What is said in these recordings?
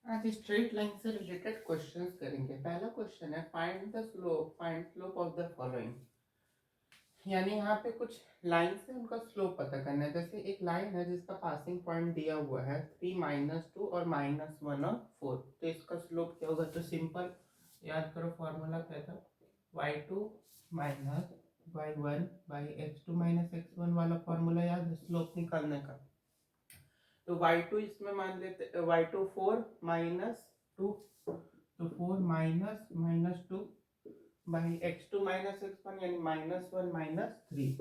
आज straight line से related questions करेंगे। पहला क्वेश्चन है find slope of the following. यानी यहाँ पे कुछ लाइन से उनका स्लोप पता करना है। जैसे एक लाइन है जिसका पासिंग पॉइंट दिया हुआ है 3, -2 और -1 और 4, तो इसका स्लोप क्या होगा? तो सिंपल याद करो, फॉर्मूला क्या था? y2 minus y1 by x2 minus x1 वाला फॉर्मूला याद है स्लोप निकालने का। तो y2 इसमें मान लेते y2 4 -2, तो 4 minus -2 by x2 minus x1 यानी -1 -3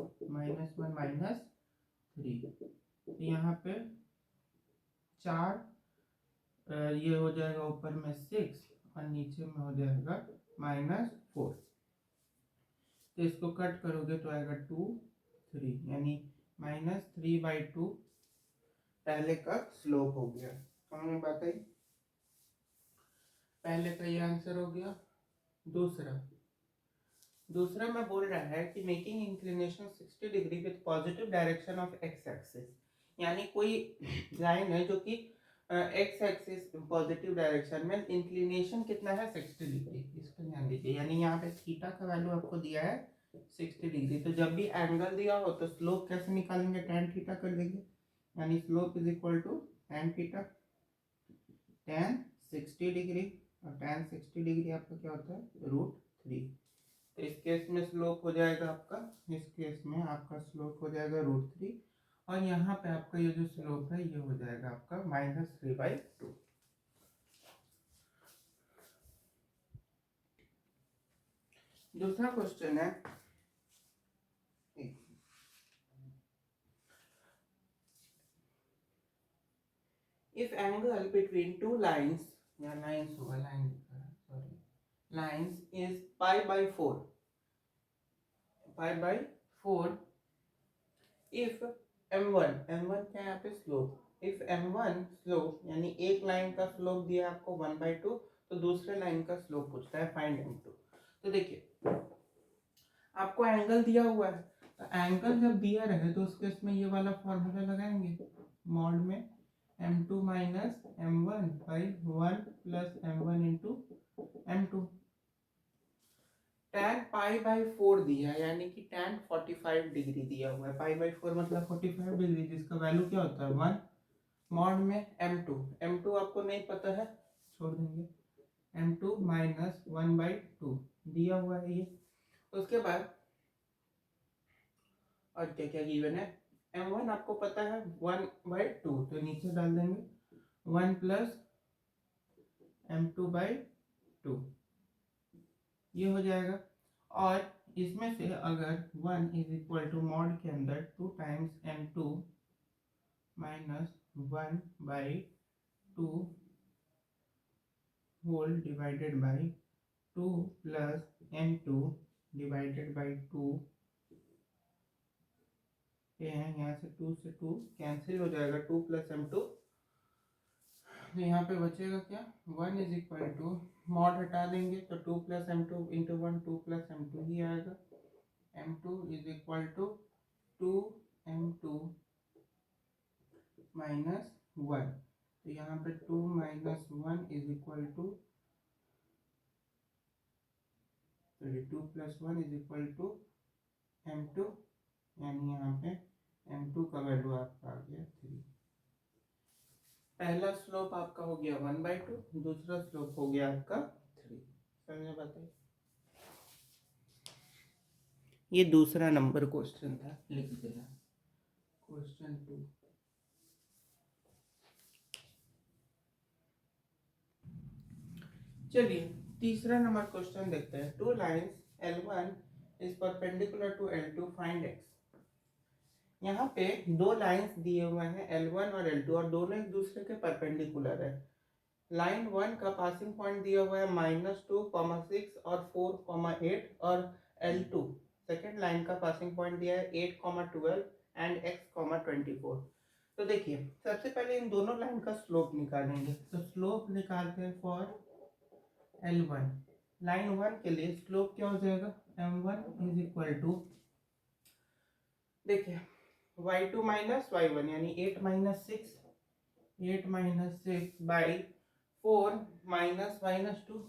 तो यहाँ पे 4, ये हो जाएगा ऊपर में 6 और नीचे में हो जाएगा -4। तो इसको कट करोगे तो आएगा 2 3 यानी -3/2 पहले का स्लोप हो गया। हमने बताई पहले का ये आंसर हो गया। दूसरा में बोल रहा है कि making inclination 60 degree with positive direction of x axis. यानी कोई लाइन है जो कि एक्स एक्सिस पॉजिटिव डायरेक्शन में, इंक्लिनेशन कितना है 60 डिग्री। इस पर ध्यान दीजिए। यानी यहाँ पे थीटा का वैल्यू आपको दिया है 60 डिग्री। तो जब भी एंगल दिया हो तो स्लोप कैसे निकालेंगे? tan थीटा कर देंगे। यानी slope is equal to tan theta, tan 60 degree, और tan 60 डिग्री आपका क्या होता है? √3। तो इस केस में स्लोप हो जाएगा आपका, इस केस में आपका स्लोप हो जाएगा √3, और यहाँ पे आपका ये जो स्लोप है ये हो जाएगा आपका -3/2। दूसरा क्वेश्चन है, if angle between two lines, या लाइंस होगा, line sorry, lines is pi/4 if m1 क्या है यहाँ पे? स्लोप। इफ m1 स्लोप, यानी एक लाइन का स्लोप दिया आपको 1/2, तो दूसरे लाइन का स्लोप पूछता है फाइंड m2। तो देखिए आपको एंगल दिया हुआ है, तो एंगल जब दिया रहे तो उस केस में ये वाला फॉर्मूला लगाएंगे, मॉड में m2 minus m1/1 plus m1 into m2। tan π/4 दिया है, यानी कि tan 45 डिग्री दिया हुआ है। π/4 मतलब 45 डिग्री, जिसका वैल्यू क्या होता है 1। मॉड में m2 आपको नहीं पता है, छोड़ देंगे। m2 माइनस 1/2 दिया हुआ है ये। उसके बाद और क्या क्या गिवन है? m1 आपको पता है 1/2, तो नीचे डाल देंगे 1 प्लस m2/2, ये हो जाएगा। और इसमें से अगर 1 इज इक्वल टू मॉड के अंदर 2 times m2 minus 1/2 whole divided by 2 plus m2 divided by 2, ये है, यहाँ से 2 से 2 कैंसिल हो जाएगा, 2 प्लस m2, तो यहाँ पे बचेगा क्या? 1 इज इक्वल टू, मॉड हटा देंगे तो 2 plus m2 into 1, 2 plus m2 ही आएगा। m2 is equal to 2m2 minus 1, तो यहाँ पे 2 minus 1 is equal to 2 plus 1 is equal to m2, यानी यहाँ पे m2 का वैल्यू आपका आ गया 3। पहला स्लोप आपका हो गया 1/2, दूसरा स्लोप हो गया आपका 3। समझे? बताइए। ये दूसरा नंबर क्वेश्चन था, लिख देना क्वेश्चन 2। चलिए तीसरा नंबर क्वेश्चन देखते हैं। Two lines L1 is perpendicular to L2, find x। यहाँ पे दो लाइंस दिए हुए हैं L1 और L2, और दोनों एक दूसरे के परपेंडिकुलर है। लाइन 1 का पासिंग पॉइंट दिया हुआ है -2,6 और 4,8, और L2 सेकेंड लाइन का पासिंग पॉइंट दिया है 8,12 एंड x,24। तो देखिए सबसे पहले इन दोनों लाइन का स्लोप निकालेंगे। तो स्लोप निकालते हैं फॉर L1। लाइन 1 के लिए स्लोप क्या हो जाएगा? m1 इज इक्वल टू, देखिए y2 माइनस y1 यानी 8 - 6 बाई 4 माइनस माइनस 2,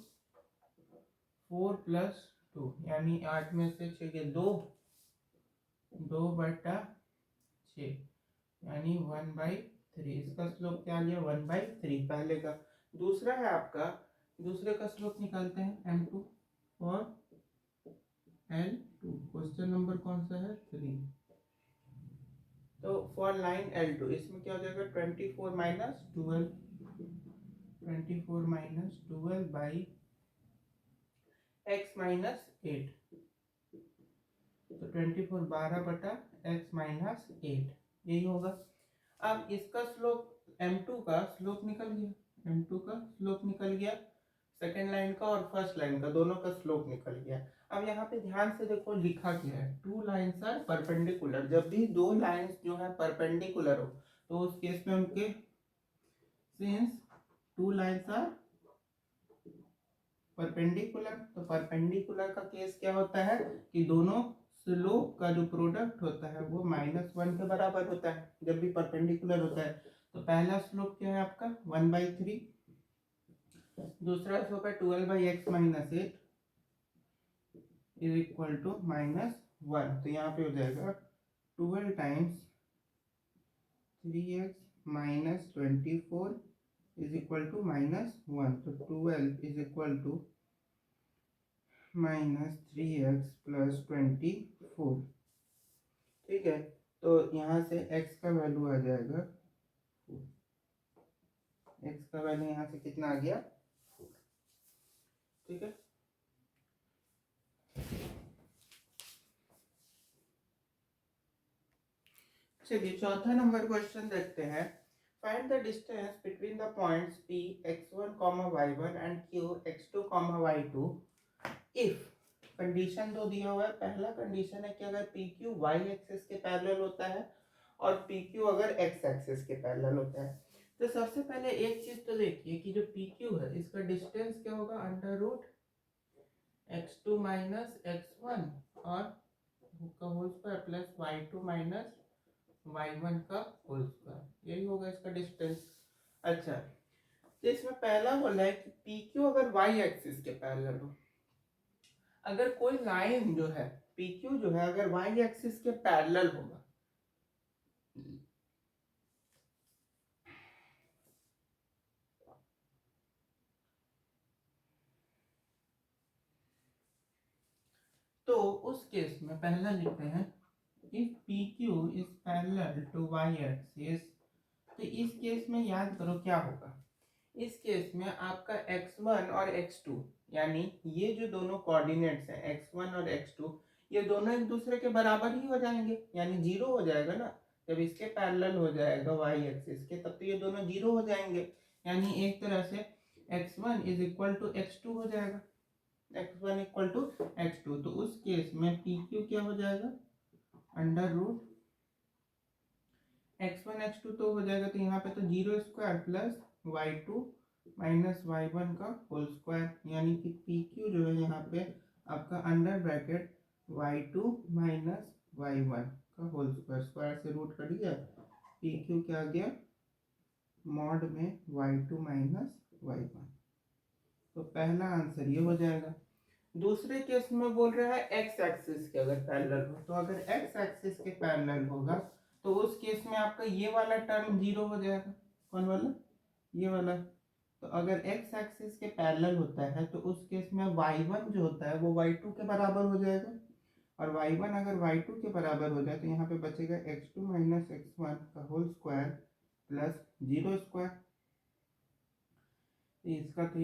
4 प्लस 2 यानी 8 में से 6 के 2, 2/6 यानी 1/3। इसका स्लोप क्या आ गया 1/3 पहले का। दूसरा है आपका, दूसरे का स्लोप निकालते हैं m2 और L2। क्वेश्चन नंबर कौन सा है 3। तो फॉर लाइन L2 इसमें क्या हो जाएगा 24 minus 12, 24 minus 12 by x minus 8। तो 24 12/x-8 यही होगा। अब इसका स्लोप m2 का स्लोप निकल गया, m2 का स्लोप निकल गया, सेकेंड लाइन का और फर्स्ट लाइन का दोनों का स्लोप निकल गया। अब यहाँ पे ध्यान से देखो लिखा क्या है, टू लाइन्स आर परपेंडिकुलर। जब भी दो लाइन्स जो है परपेंडिकुलर हो तो उस केस में उनके since two lines are perpendicular, तो परपेंडिकुलर का केस क्या होता है कि दोनों स्लोप का जो प्रोडक्ट होता है वो -1 के बराबर होता है जब भी परपेंडिकुलर होता है। तो पहला स्लोप क्या है आपका 1/3, दूसरा स्लोप है 12/x-8 इज इक्वल टू -1। तो यहाँ पे हो जाएगा 12 times 3x minus 24 is equal to -1। तो 12 is equal to -3x plus 24। ठीक है, तो यहाँ से x का वैल्यू आ जाएगा, x का वैल्यू यहाँ से कितना आ गया 4। ठीक है, चलिए चौथा नंबर क्वेश्चन देखते हैं। Find the distance between the points P x1, y1 and Q x2, y2 if. Condition दो दिया हुआ है। पहला कंडीशन है कि अगर PQ y एक्सिस के पैरेलल होता है और PQ अगर x एक्सिस के पैरेलल होता है। तो सबसे पहले एक चीज तो देखिए कि जो PQ है इसका डिस्टेंस क्या होगा √x2 माइनस x1 और का whole square plus y2 minus y1 का होल स्क्वायर, यही होगा इसका डिस्टेंस। अच्छा, तो इसमें पहला बोला है कि PQ अगर y एक्सिस के पैरेलल हो, अगर कोई लाइन जो है PQ जो है अगर y एक्सिस के पैरेलल होगा तो उस केस में पहला लिखते हैं if PQ is parallel to y axis। तो इस केस में याद करो क्या होगा, इस केस में आपका x1 और x2 यानी ये जो दोनों कोऑर्डिनेट्स हैं x1 और x2 ये दोनों एक दूसरे के बराबर ही हो जाएंगे, यानी जीरो हो जाएगा ना। जब इसके पैरेलल हो जाएगा y एक्सिस के तब तो ये दोनों जीरो हो जाएंगे, यानी एक तरह से x1 is equal to x2 हो जाएगा, x1 इक्वल टू x2। तो उस केस में PQ क्या हो जाएगा √x1 x2 तो हो जाएगा, तो यहाँ पे तो 0² प्लस y2 माइनस y1 का होल स्क्वायर, यानी कि PQ जो है यहाँ पे आपका under bracket y2 minus y1 का होल स्क्वायर, स्क्वायर से रूट कर दिया, PQ क्या आ गया मॉड में y2 माइनस y1। तो पहला आंसर ये हो जाएगा। दूसरे केस में बोल रहा है x एक्सिस के अगर पैरेलल हो, तो अगर x एक्सिस के पैरेलल होगा तो उस केस में आपका ये वाला टर्म जीरो हो जाएगा। कौन वाला, ये वाला। तो अगर x एक्सिस के पैरेलल होता है तो उस केस में y1 जो होता है वो y2 के बराबर हो जाएगा, और y1 अगर y2 के बराबर हो जाए तो यहाँ पे बचेगा x2 माइनस x1 का होल स्क्वायर प्लस 0²। इसका तो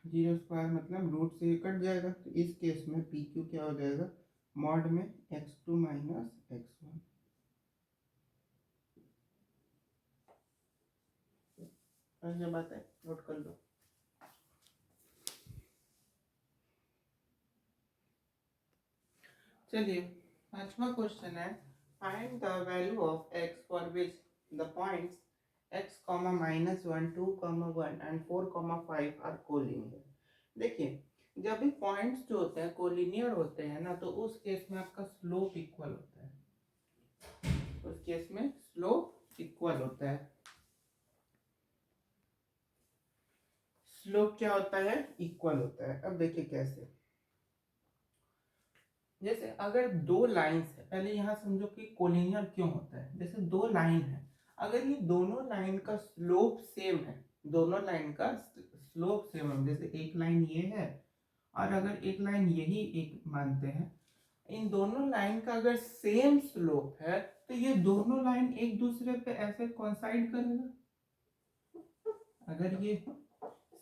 0² मतलब रूट से कट जाएगा, तो इस केस में PQ क्या हो जाएगा मॉड में x2 माइनस x1। ये बात है, नोट कर लो। चलिए पांचवा क्वेश्चन है, find the value of x for which the points x, -1, 2, 1 and 4, 5 are collinear. देखिए जब भी पॉइंट्स जो होते हैं कोलिनियर होते हैं ना, तो उस केस में आपका स्लोप इक्वल होता है, उस केस में स्लोप इक्वल होता है। स्लोप क्या होता है, इक्वल होता है। अब देखिए कैसे, जैसे अगर दो लाइंस है, पहले यहाँ समझो कि कोलिनियर क्यों होता है। जैसे दो लाइन है, अगर ये दोनों लाइन का स्लोप सेम है, दोनों लाइन का स्लोप सेम है, जैसे एक लाइन ये है और अगर एक लाइन यही एक मानते हैं, इन दोनों लाइन का अगर सेम स्लोप है तो ये दोनों लाइन एक दूसरे पे ऐसे कोइंसाइड करेगा। अगर ये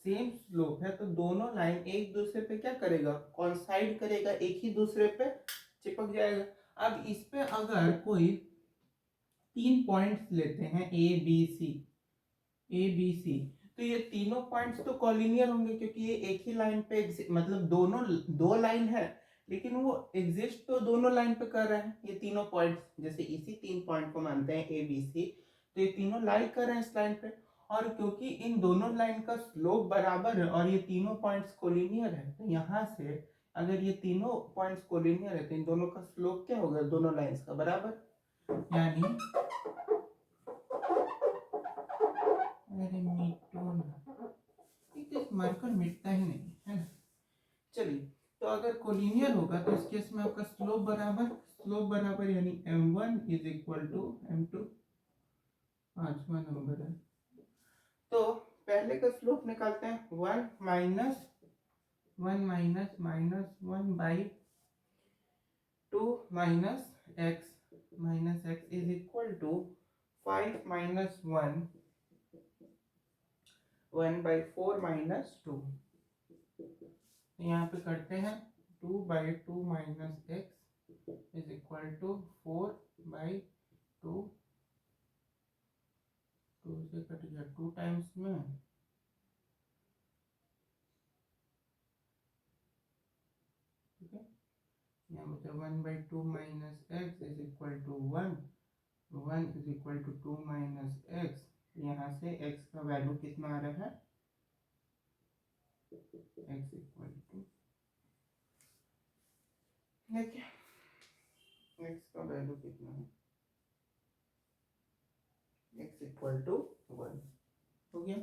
सेम स्लोप है तो दोनों लाइन एक दूसरे पे क्या करेगा, कोइंसाइड करेगा, एक ही दूसरे पे चिपक जाएगा। अब इस पे अगर कोई 3 पॉइंट्स लेते हैं ए बी सी, तो ये तीनों पॉइंट्स तो कॉलिनियर होंगे क्योंकि ये एक ही लाइन पे मतलब दोनों दो लाइन है लेकिन वो एग्जिस्ट तो दोनों लाइन पे कर रहे हैं। ये तीनों पॉइंट्स जैसे इसी 3 पॉइंट को मानते हैं ए बी सी, तो ये तीनों लाइन कर रहे हैं इस लाइन पे। और क्योंकि इन दोनों लाइन का स्लोप बराबर है और ये तीनों पॉइंट्स कोलिनियर है, तो यहाँ से अगर ये तीनों पॉइंट्स कोलिनियर है तो इन दोनों का स्लोप क्या होगा, दोनों लाइंस का बराबर। यानी अरे मीटोन मार्कर मिटता ही नहीं है ना। चलिए, तो अगर कोलिनियर होगा तो इस केस में आपका स्लोप बराबर यानी m1 is equal to m2, 5वां नंबर है। तो पहले का स्लोप निकालते हैं, 1 minus minus 1 by 2 minus x is equal to 5 minus 1 by 4 minus 2। यहाँ पे करते हैं 2 by 2 minus x is equal to 4 by 2, 2 से कट गया 2 टाइम्स में, ठीक है। यहाँ पे 1 by 2 minus x is equal to 1 is equal to 2 minus x. यहाँ से x का वैल्यू कितना आ रहा है, x इक्वल टू, देखिए x का वैल्यू कितना है, x इक्वल टू 1 हो गया।